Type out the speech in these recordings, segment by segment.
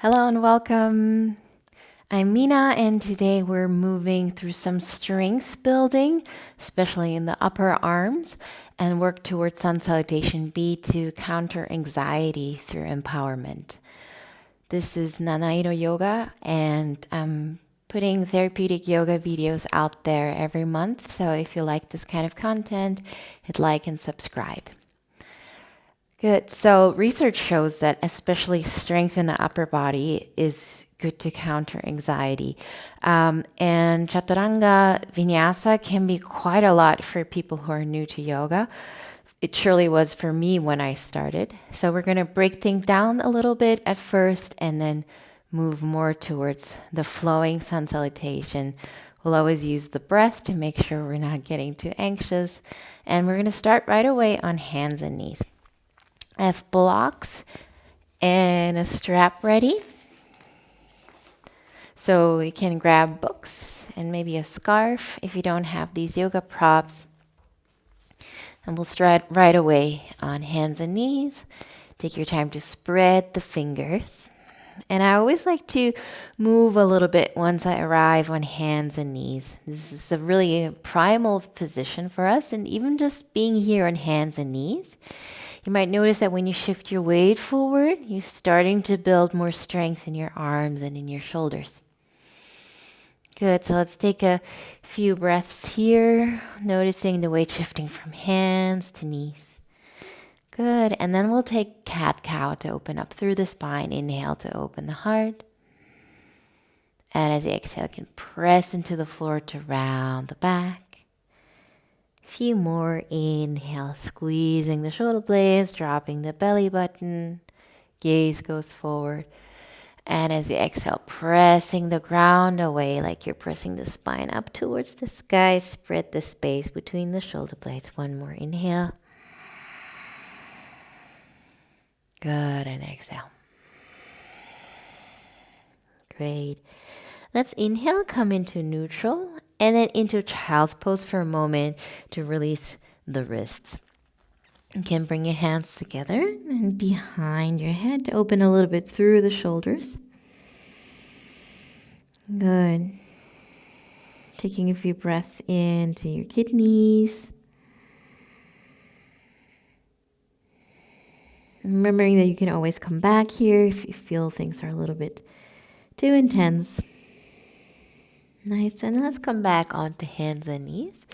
Hello and welcome. I'm Mina, and today we're moving through some strength building, especially in the upper arms, and work towards Sun Salutation B to counter anxiety through empowerment. This is Nanairo Yoga, and I'm putting therapeutic yoga videos out there every month. So if you like this kind of content, hit like and subscribe. Good. So research shows that especially strength in the upper body is good to counter anxiety. And chaturanga vinyasa can be quite a lot for people who are new to yoga. It surely was for me when I started. So we're going to break things down a little bit at first and then move more towards the flowing sun salutation. We'll always use the breath to make sure we're not getting too anxious. And we're going to start right away on hands and knees. I have blocks and a strap ready. So you can grab books and maybe a scarf if you don't have these yoga props. And we'll start right away on hands and knees. Take your time to spread the fingers. And I always like to move a little bit once I arrive on hands and knees. This is a really primal position for us. And even just being here on hands and knees, you might notice that when you shift your weight forward, you're starting to build more strength in your arms and in your shoulders. Good. So let's take a few breaths here, noticing the weight shifting from hands to knees. Good. And then we'll take cat-cow to open up through the spine. Inhale to open the heart. And as you exhale, you can press into the floor to round the back. Few more. Inhale, squeezing the shoulder blades, dropping the belly button. Gaze goes forward. And as you exhale, pressing the ground away like you're pressing the spine up towards the sky. Spread the space between the shoulder blades. One more inhale. Good, and exhale. Great. Let's inhale, come into neutral, and then into child's pose for a moment to release the wrists. You can bring your hands together and behind your head to open a little bit through the shoulders. Good. Taking a few breaths into your kidneys. Remembering that you can always come back here if you feel things are a little bit too intense. Nice. And let's come back onto hands and knees.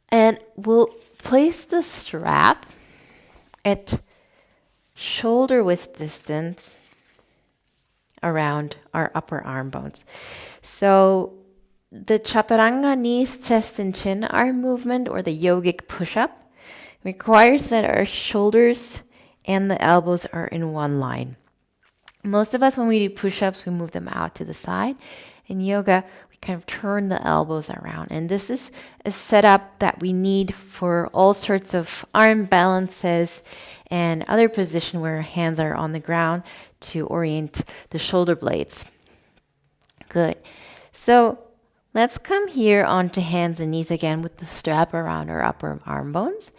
And we'll place the strap at shoulder width distance around our upper arm bones. So the chaturanga knees, chest, and chin arm movement, or the yogic push-up, requires that our shoulders and the elbows are in one line. Most of us, when we do push-ups, we move them out to the side. In yoga, we kind of turn the elbows around. And this is a setup that we need for all sorts of arm balances and other position where hands are on the ground to orient the shoulder blades. Good. So let's come here onto hands and knees again with the strap around our upper arm bones.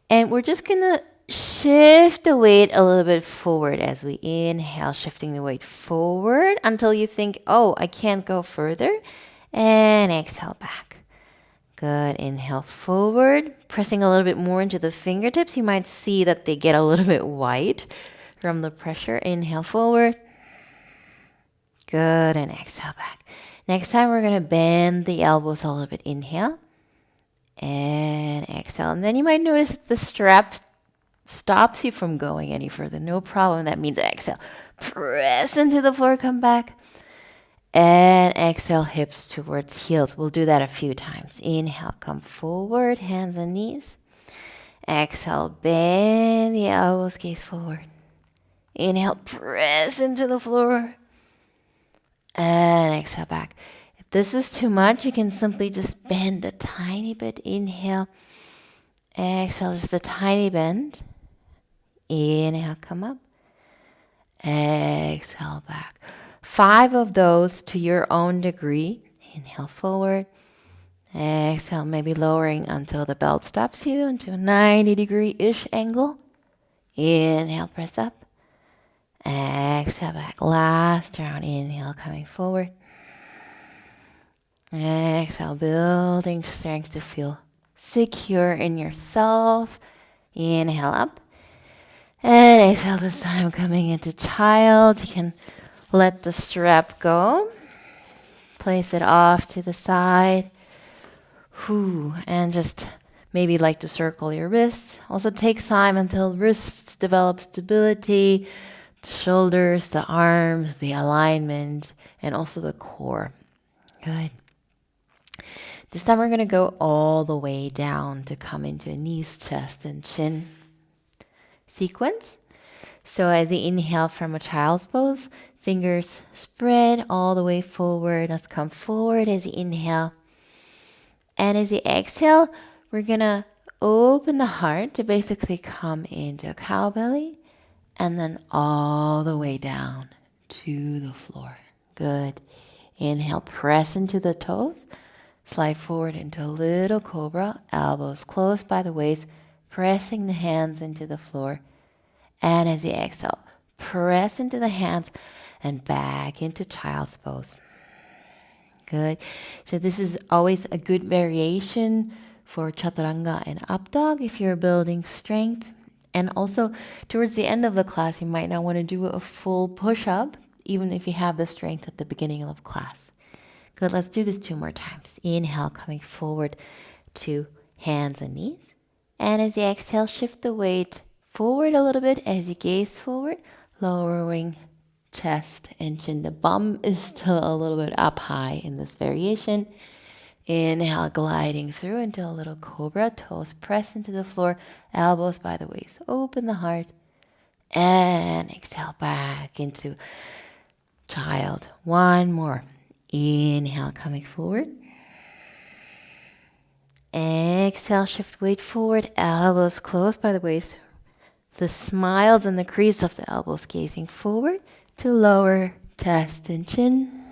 And we're just going to shift the weight a little bit forward as we inhale, shifting the weight forward until you think, oh, I can't go further. And exhale back. Good. Inhale forward, pressing a little bit more into the fingertips. You might see that they get a little bit white from the pressure. Inhale forward. Good. And exhale back. Next time, we're going to bend the elbows a little bit. Inhale and exhale. And then you might notice that the strap stops you from going any further. No problem. That means exhale. Press into the floor, come back. And exhale, hips towards heels. We'll do that a few times. Inhale, come forward, hands and knees. Exhale, bend the elbows, gaze forward. Inhale, press into the floor. And exhale back. If this is too much, you can simply just bend a tiny bit. Inhale. Exhale, just a tiny bend. Inhale, come up. Exhale back. 5 of those to your own degree. Inhale forward. Exhale, maybe lowering until the belt stops you into a 90-degree-ish angle. Inhale, press up. Exhale. exhale back. Last round. Inhale, coming forward. Exhale, building strength to feel secure in yourself. Inhale up. And exhale this time, coming into child. You can let the strap go. Place it off to the side. And just maybe like to circle your wrists. Also take time until wrists develop stability, the shoulders, the arms, the alignment, and also the core. Good. This time we're going to go all the way down to come into a knees, chest, and chin sequence. So as you inhale from a child's pose, fingers spread all the way forward. Let's come forward as you inhale. And as you exhale, we're going to open the heart to basically come into a cow belly and then all the way down to the floor. Good. Inhale, press into the toes. Slide forward into a little cobra, elbows close by the waist, pressing the hands into the floor. And as you exhale, press into the hands and back into child's pose. Good. So this is always a good variation for chaturanga and up dog if you're building strength. And also towards the end of the class, you might not want to do a full push-up, even if you have the strength at the beginning of class. Good, let's do this 2 more times. Inhale, coming forward to hands and knees. And as you exhale, shift the weight forward a little bit as you gaze forward, lowering chest and chin. The bum is still a little bit up high in this variation. Inhale, gliding through into a little cobra, toes press into the floor, elbows by the waist. Open the heart. And exhale back into child. 1 more. Inhale, coming forward. Exhale, shift weight forward, elbows close by the waist. The smiles and the crease of the elbows gazing forward to lower chest and chin.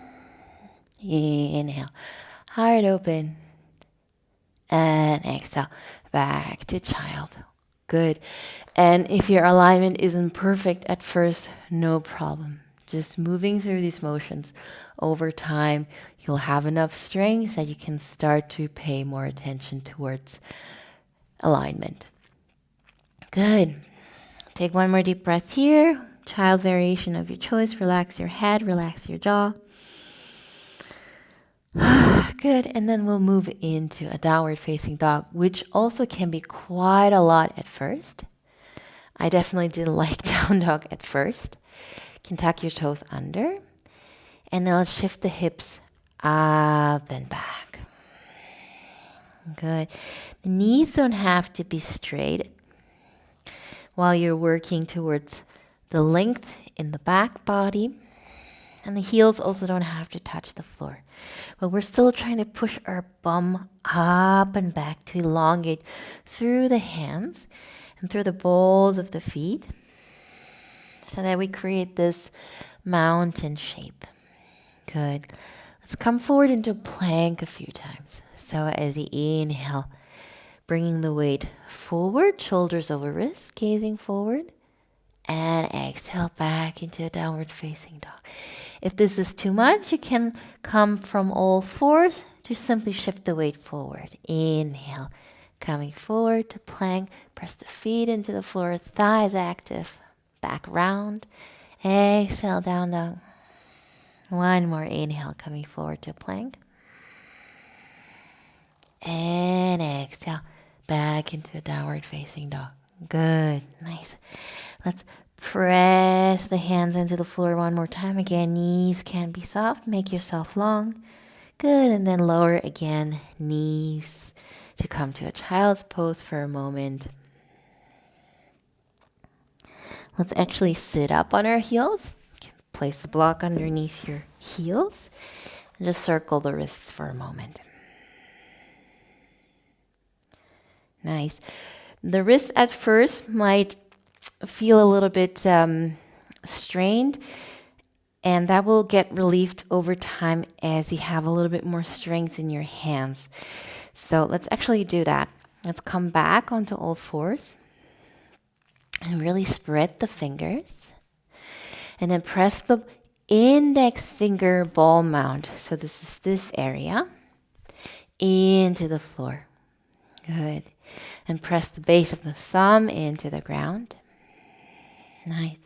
Inhale, heart open. And exhale, back to child. Good. And if your alignment isn't perfect at first, no problem. Just moving through these motions over time, you'll have enough strength that you can start to pay more attention towards alignment. Good. Take 1 more deep breath here. Child variation of your choice. Relax your head, relax your jaw. Good. And then we'll move into a downward facing dog, which also can be quite a lot at first. I definitely didn't like down dog at first. You can tuck your toes under. And then let's shift the hips up and back. Good. The knees don't have to be straight while you're working towards the length in the back body. And the heels also don't have to touch the floor. But we're still trying to push our bum up and back to elongate through the hands and through the balls of the feet so that we create this mountain shape. Good. Let's come forward into plank a few times. So as you inhale, bringing the weight forward, shoulders over wrists, gazing forward. And exhale back into a downward facing dog. If this is too much, you can come from all fours to simply shift the weight forward. Inhale, coming forward to plank. Press the feet into the floor, thighs active, back round. Exhale, down dog. 1 more inhale, coming forward to plank. And exhale, back into a downward facing dog. Good, nice. Let's press the hands into the floor 1 more time. Again, knees can be soft. Make yourself long. Good, and then lower again, knees to come to a child's pose for a moment. Let's actually sit up on our heels. Place the block underneath your heels and just circle the wrists for a moment. Nice. The wrists at first might feel a little bit strained, and that will get relieved over time as you have a little bit more strength in your hands. So let's actually do that. Let's come back onto all fours and really spread the fingers. And then press the index finger ball mount. So this is this area into the floor. Good. And press the base of the thumb into the ground. Nice.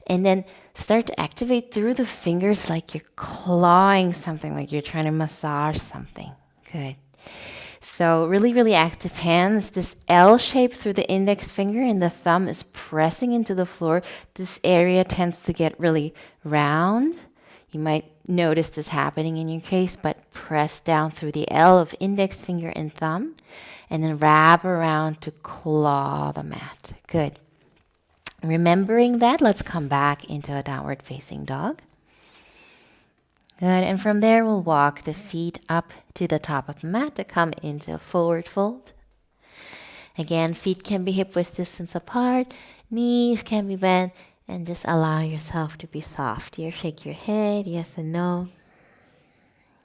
And then start to activate through the fingers like you're clawing something, like you're trying to massage something. Good. So really, really active hands. This L shape through the index finger and the thumb is pressing into the floor. This area tends to get really round. You might notice this happening in your case, but press down through the L of index finger and thumb, and then wrap around to claw the mat. Good. Remembering that, let's come back into a downward facing dog. Good, and from there we'll walk the feet up to the top of the mat to come into a forward fold. Again, feet can be hip width distance apart, knees can be bent, and just allow yourself to be soft here. Shake your head, yes and no.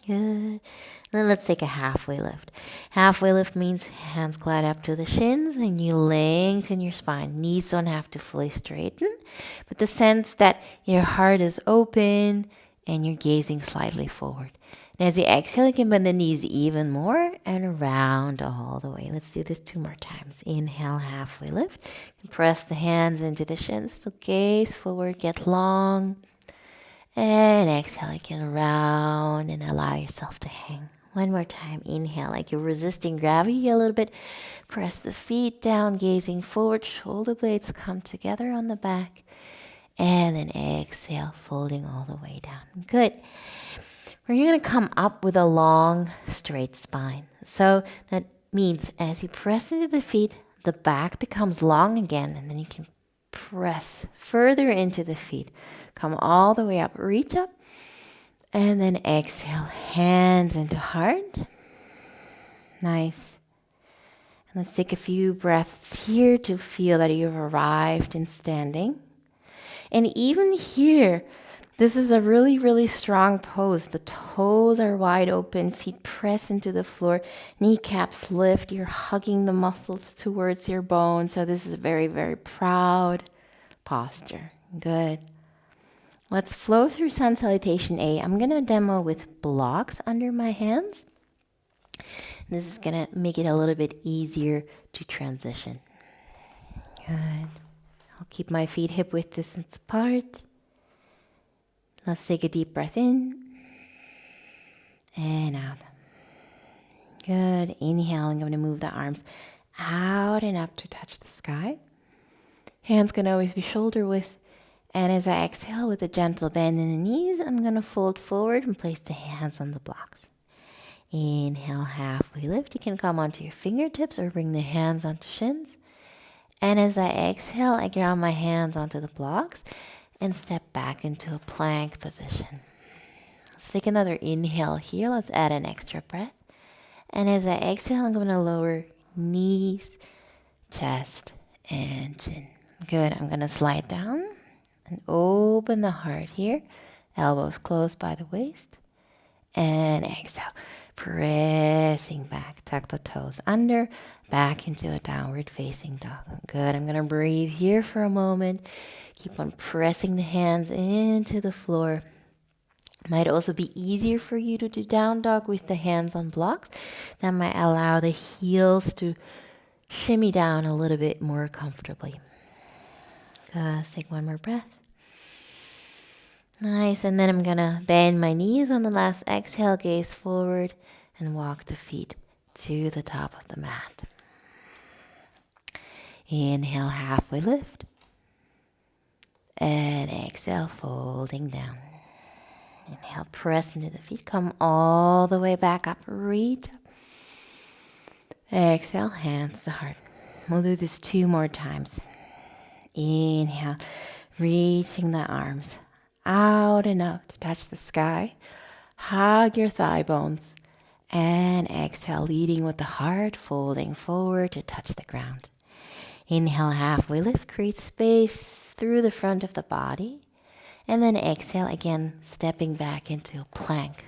Good. Then let's take a halfway lift. Halfway lift means hands glide up to the shins and you lengthen your spine. Knees don't have to fully straighten, but the sense that your heart is open and you're gazing slightly forward. And as you exhale, you can bend the knees even more and round all the way. Let's do this 2 more times. Inhale, halfway lift. Press the hands into the shins. So gaze forward, get long. And exhale, you can round and allow yourself to hang. 1 more time. Inhale, like you're resisting gravity a little bit. Press the feet down, gazing forward. Shoulder blades come together on the back. And then exhale, folding all the way down. Good. We're going to come up with a long, straight spine. So that means as you press into the feet, the back becomes long again, and then you can press further into the feet. Come all the way up, reach up, and then exhale, hands into heart. Nice. And let's take a few breaths here to feel that you've arrived in standing. And even here, this is a really, really strong pose. The toes are wide open, feet press into the floor, kneecaps lift. You're hugging the muscles towards your bones. So this is a very, very proud posture. Good. Let's flow through Sun Salutation A. I'm going to demo with blocks under my hands. This is going to make it a little bit easier to transition. Good. I'll keep my feet hip width distance apart. Let's take a deep breath in and out. Good. Inhale, I'm going to move the arms out and up to touch the sky. Hands can always be shoulder width. And as I exhale with a gentle bend in the knees, I'm going to fold forward and place the hands on the blocks. Inhale, halfway lift. You can come onto your fingertips or bring the hands onto shins. And as I exhale, I ground my hands onto the blocks and step back into a plank position. Let's take another inhale here. Let's add an extra breath. And as I exhale, I'm going to lower knees, chest, and chin. Good. I'm going to slide down and open the heart here. Elbows close by the waist. And exhale. Pressing back. Tuck the toes under. Back into a downward facing dog. Good. I'm going to breathe here for a moment. Keep on pressing the hands into the floor. Might also be easier for you to do down dog with the hands on blocks. That might allow the heels to shimmy down a little bit more comfortably. Let's take 1 more breath. Nice. And then I'm going to bend my knees on the last exhale, gaze forward, and walk the feet to the top of the mat. Inhale, halfway lift. And exhale, folding down. Inhale, press into the feet. Come all the way back up. Reach up. Exhale, hands to heart. We'll do this 2 more times. Inhale, reaching the arms out and up to touch the sky. Hug your thigh bones. And exhale, leading with the heart, folding forward to touch the ground. Inhale, halfway lift, create space through the front of the body. And then exhale, again, stepping back into a plank.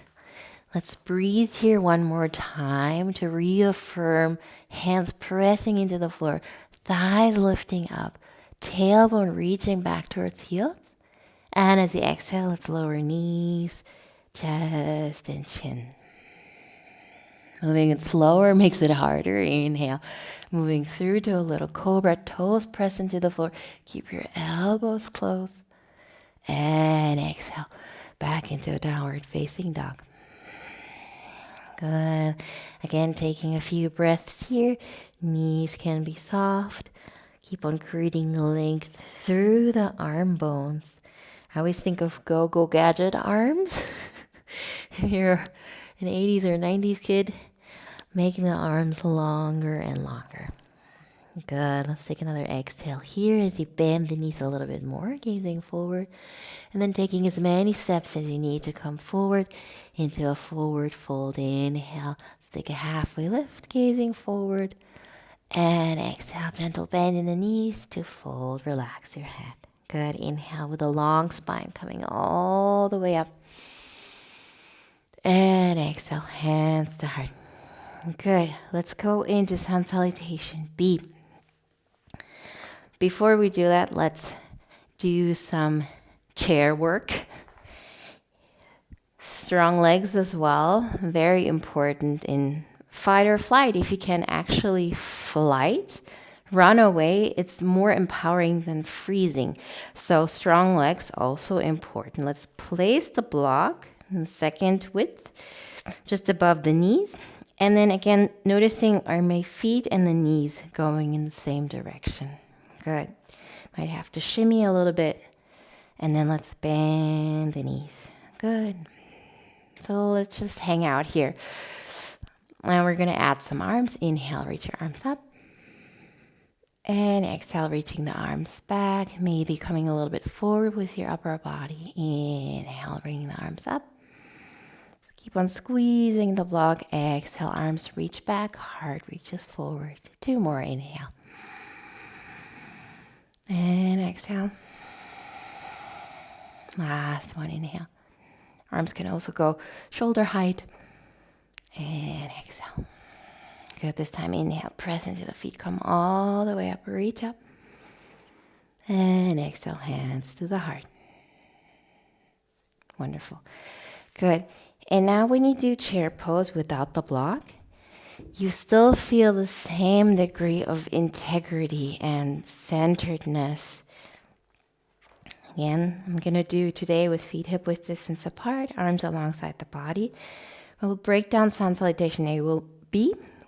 Let's breathe here 1 more time to reaffirm, hands pressing into the floor, thighs lifting up, tailbone reaching back towards heels. And as you exhale, let's lower knees, chest, and chin. Moving it slower makes it harder. Inhale. Moving through to a little cobra. Toes press into the floor. Keep your elbows closed. And exhale. Back into a downward facing dog. Good. Again, taking a few breaths here. Knees can be soft. Keep on creating length through the arm bones. I always think of go-go gadget arms. If you're an 80s or 90s kid, making the arms longer and longer. Good. Let's take another exhale here as you bend the knees a little bit more, gazing forward. And then taking as many steps as you need to come forward into a forward fold. Inhale. Let's take a halfway lift, gazing forward. And exhale, gentle bend in the knees to fold. Relax your head. Good. Inhale with a long spine coming all the way up. And exhale, hands to heart. Good. Let's go into sun salutation B. Before we do that, let's do some chair work. Strong legs as well. Very important in fight or flight. If you can actually flight, run away, it's more empowering than freezing. So strong legs also important. Let's place the block in the second width, just above the knees. And then again, noticing are my feet and the knees going in the same direction. Good. Might have to shimmy a little bit. And then let's bend the knees. Good. So let's just hang out here. And we're going to add some arms. Inhale, reach your arms up. And exhale, reaching the arms back. Maybe coming a little bit forward with your upper body. Inhale, bringing the arms up. Keep on squeezing the block. Exhale, arms reach back. Heart reaches forward. 2 more. Inhale. And exhale. Last one. Inhale. Arms can also go shoulder height. And exhale. Good. This time, inhale. Press into the feet. Come all the way up. Reach up. And exhale. Hands to the heart. Wonderful. Good. And now when you do chair pose without the block, you still feel the same degree of integrity and centeredness. Again, I'm going to do today with feet hip width distance apart, arms alongside the body. We'll break down sun salutation A. We'll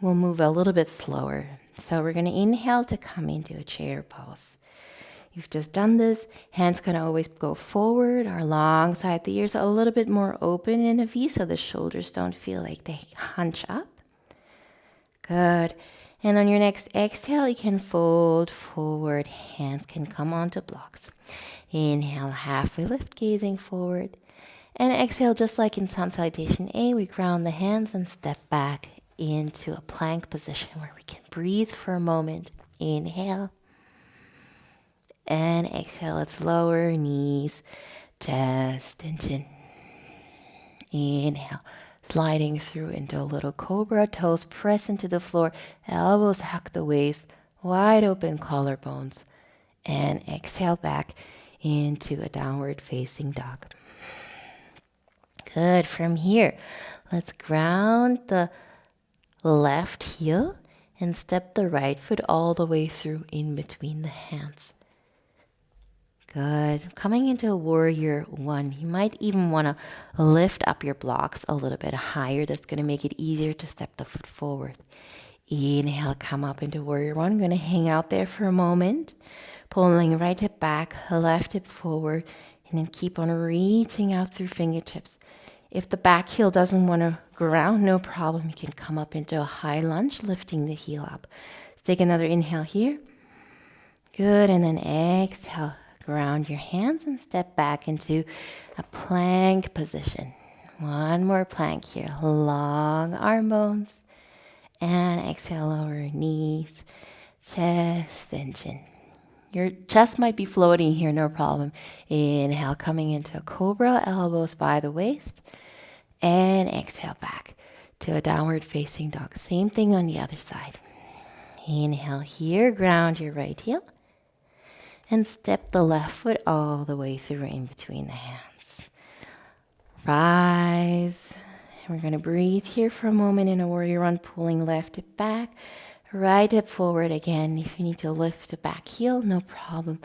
move a little bit slower. So we're going to inhale to come into a chair pose. You've just done this. Hands can always go forward or alongside the ears, a little bit more open in a V so the shoulders don't feel like they hunch up. Good. And on your next exhale, you can fold forward. Hands can come onto blocks. Inhale, halfway lift, gazing forward. And exhale, just like in sun salutation A, we ground the hands and step back into a plank position where we can breathe for a moment. Inhale. And exhale, let's lower knees, chest, and chin. Inhale. Sliding through into a little cobra, toes press into the floor, elbows hug the waist, wide open collarbones, and exhale back into a downward facing dog. Good. From here, let's ground the left heel and step the right foot all the way through in between the hands. Good. Coming into warrior 1, you might even want to lift up your blocks a little bit higher. That's going to make it easier to step the foot forward. Inhale, come up into warrior 1. I'm going to hang out there for a moment. Pulling right hip back, left hip forward, and then keep on reaching out through fingertips. If the back heel doesn't want to ground, no problem. You can come up into a high lunge, lifting the heel up. Let's take another inhale here. Good. And then exhale. Ground your hands and step back into a plank position. One more plank here. Long arm bones. And exhale, lower knees, chest, and chin. Your chest might be floating here, no problem. Inhale, coming into a cobra, elbows by the waist. And exhale back to a downward facing dog. Same thing on the other side. Inhale here, ground your right heel. And step the left foot all the way through in between the hands. Rise. And we're going to breathe here for a moment in a warrior one, pulling left hip back, right hip forward again. If you need to lift the back heel, no problem.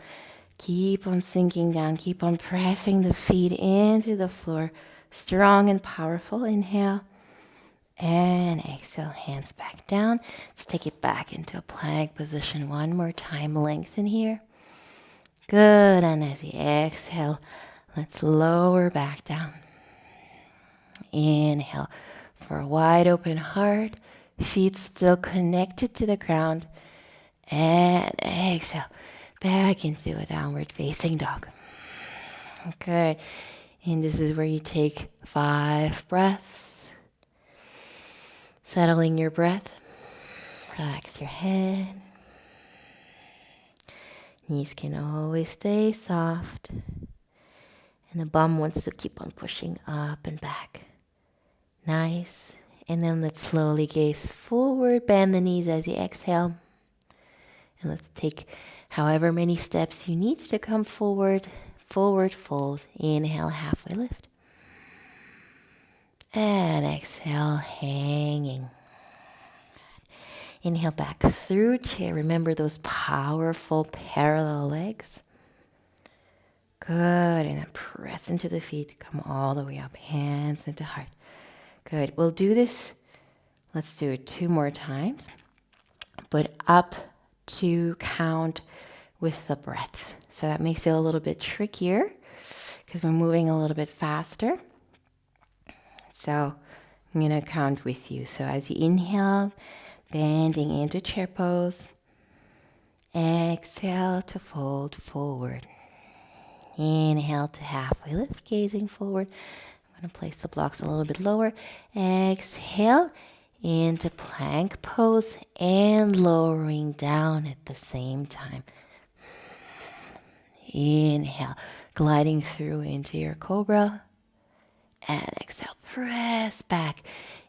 Keep on sinking down. Keep on pressing the feet into the floor. Strong and powerful. Inhale. And exhale, hands back down. Let's take it back into a plank position one more time. Lengthen here. Good. And as you exhale, let's lower back down. Inhale for a wide open heart. Feet still connected to the ground. And exhale back into a downward facing dog. Okay. And this is where you take 5 breaths. Settling your breath. Relax your head. Knees can always stay soft. And the bum wants to keep on pushing up and back. Nice. And then let's slowly gaze forward. Bend the knees as you exhale. And let's take however many steps you need to come forward. Forward fold. Inhale, halfway lift. And exhale, hanging. Inhale back through chair. Remember those powerful parallel legs. Good. And then press into the feet. Come all the way up. Hands into heart. Good. We'll do this. Let's do it 2 more times. But up to count with the breath. So that makes it a little bit trickier because we're moving a little bit faster. So I'm going to count with you. So as you inhale, bending into chair pose. Exhale to fold forward. Inhale to halfway lift, gazing forward. I'm going to place the blocks a little bit lower. Exhale into plank pose and lowering down at the same time. Inhale, gliding through into your cobra. And exhale, press back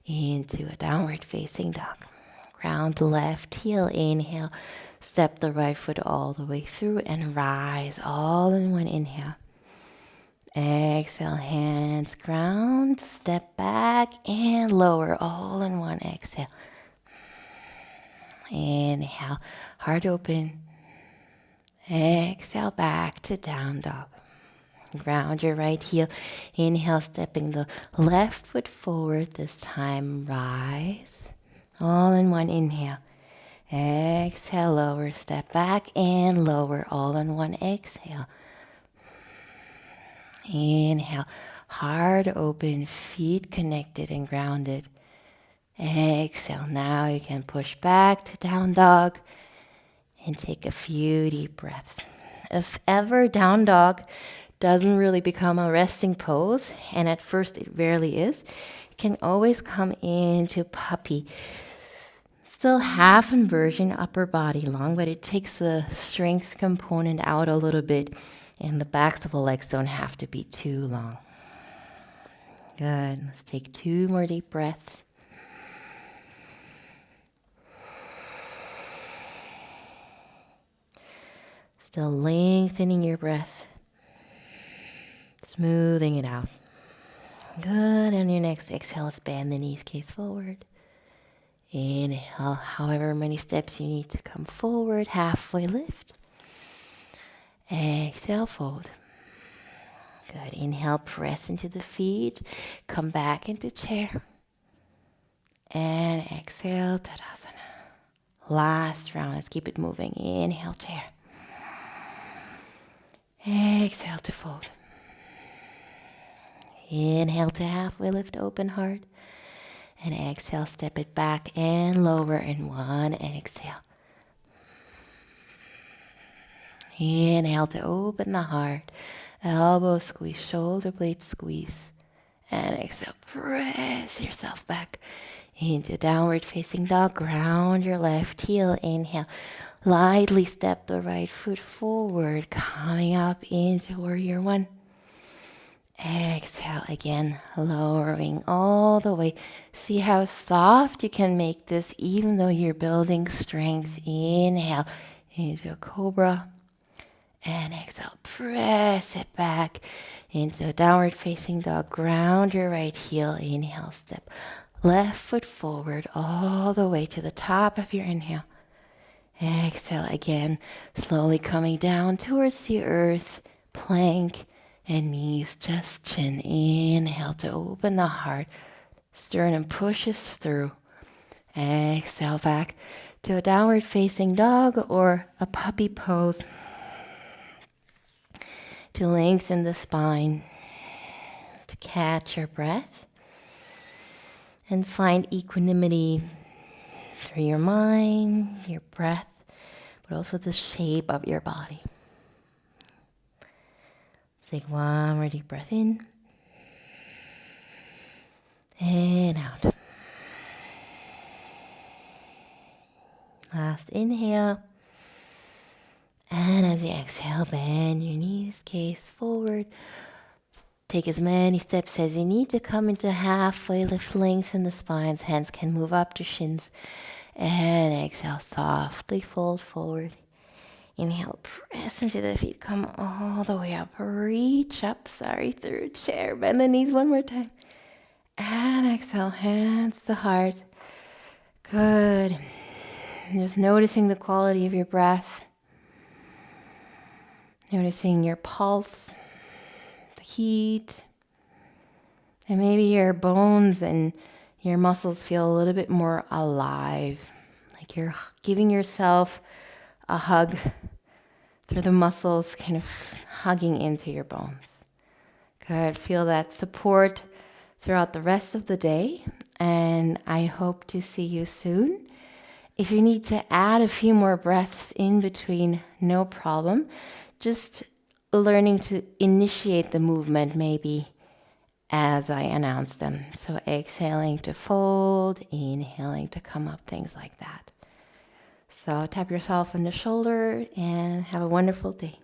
into a downward facing dog. Ground the left heel, inhale. Step the right foot all the way through and rise all in one inhale. Exhale, hands ground, step back and lower all in one exhale. Inhale, heart open. Exhale, back to down dog. Ground your right heel. Inhale, stepping the left foot forward. This time, rise. All in one inhale. Exhale, lower, step back and lower. All in one exhale. Inhale, heart open, feet connected and grounded. Exhale, now you can push back to down dog and take a few deep breaths. If ever down dog doesn't really become a resting pose, and at first it rarely is, you can always come into puppy. Still half inversion, upper body long, but it takes the strength component out a little bit, and the backs of the legs don't have to be too long. Good. Let's take 2 more deep breaths. Still lengthening your breath. Smoothing it out. Good. And your next exhale, let's bend the knees, gaze forward. Inhale, however many steps you need to come forward, halfway lift. Exhale, fold. Good. Inhale, press into the feet. Come back into chair. And exhale, Tadasana. Last round. Let's keep it moving. Inhale, chair. Exhale to fold. Inhale to halfway lift, open heart. And exhale, step it back and lower in one exhale. Inhale to open the heart. Elbow squeeze, shoulder blade squeeze. And exhale, press yourself back into downward facing dog. Ground your left heel. Inhale, lightly step the right foot forward, coming up into warrior one. Exhale again, lowering all the way. See how soft you can make this even though you're building strength. Inhale into a cobra. And exhale, press it back into a downward facing dog. Ground your right heel. Inhale, step left foot forward all the way to the top of your inhale. Exhale again, slowly coming down towards the earth. Plank and knees, just chin. Inhale to open the heart. Sternum pushes through. Exhale back to a downward facing dog or a puppy pose to lengthen the spine, to catch your breath and find equanimity through your mind, your breath, but also the shape of your body. Take one more deep breath in and out. Last inhale. And as you exhale, bend your knees, gaze forward. Take as many steps as you need to come into halfway lift, lengthen the spines. Hands can move up to shins. And exhale, softly fold forward. Inhale, press into the feet. Come all the way up. Reach up, through chair. Bend the knees one more time. And exhale, hands to heart. Good. Just noticing the quality of your breath. Noticing your pulse, the heat, and maybe your bones and your muscles feel a little bit more alive, like you're giving yourself a hug through the muscles, kind of hugging into your bones. Good. Feel that support throughout the rest of the day, and I hope to see you soon. If you need to add a few more breaths in between, no problem. Just learning to initiate the movement maybe as I announce them. So exhaling to fold, inhaling to come up, things like that. So tap yourself on the shoulder and have a wonderful day.